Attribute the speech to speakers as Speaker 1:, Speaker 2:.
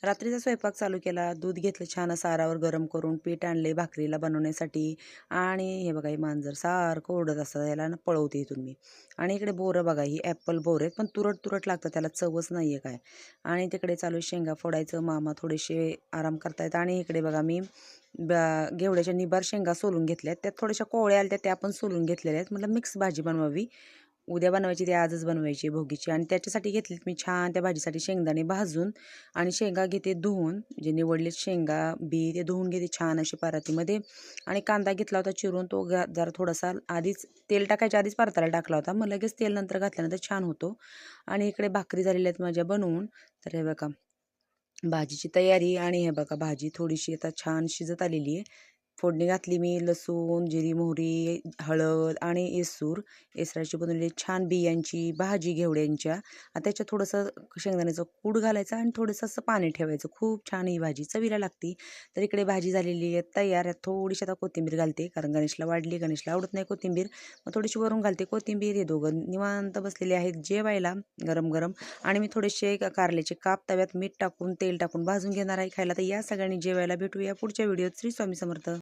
Speaker 1: रात्रीचा स्वयंपाक चालू केला. दूध घेतलं छान असं आरावर गरम करून, पीठ आणले भाकरीला बनवण्यासाठी आणि हे बघा हे मांजर सारखं ओरडत असतं. याला ना पळवते इथून मी. आणि इकडे बोरं बघा ही ॲपल बोर आहेत, पण तुरट-तुरट लागतात. त्याला चवच नाही आहे काय. आणि तिकडे चालू आहे शेंगा फोडायचं. मामा थोडेसे आराम करतायत आणि इकडे बघा मी घेवड्याच्या निबार शेंगा सोलून घेतल्यात. त्यात थोड्याशा कोवळ्या आल्या त्या पण सोलून घेतलेल्या आहेत. म्हटलं मिक्स भाजी बनवावी. उद्या बनवायची ती आजच बनवायची भोगीची आणि त्याच्यासाठी घेतलीत मी छान त्या भाजीसाठी शेंगदाणे भाजून आणि शेंगा घेते धुवून जे निवडले शेंगा बी ते धुवून घेते छान अशी परातीमध्ये आणि कांदा घेतला होता चिरून तो जरा थोडासा आधीच तेल टाकायच्या आधीच परतायला टाकला होता मग लगेच तेल नंतर घातल्यानंतर छान होतो. आणि इकडे भाकरी झालेल्या आहेत माझ्या बनवून. तर हे बघा भाजीची तयारी आणि हे बघा भाजी थोडीशी आता छान शिजत आलेली आहे. फोडणी घातली मी लसूण, जिरी, मोहरी, हळद आणि येसूर. येसराची बनवलेली छान बियांची भाजी घेवड्यांच्या. आता त्याच्यात थोडंसं शेंगदाण्याचं कूट घालायचं आणि थोडंसं असं पाणी ठेवायचं. खूप छान ही भाजी चवीला लागते. तर इकडे भाजी झालेली आहे तयार. यात थोडीशी आता कोथिंबीर घालते कारण गणेशला वाढली. गणेशला आवडत नाही कोथिंबीर. मग थोडीशी वरून घालते कोथिंबीर. हे दोघं निवांत बसलेले आहेत जेवायला गरम-गरम. आणि मी थोडेसे कारल्याचे काप तव्यात मीठ टाकून तेल टाकून भाजून घेणार आहे खायला. तर या सगळ्यांनी जेवायला भेटूया पुढच्या व्हिडिओत. श्री स्वामी समर्थ.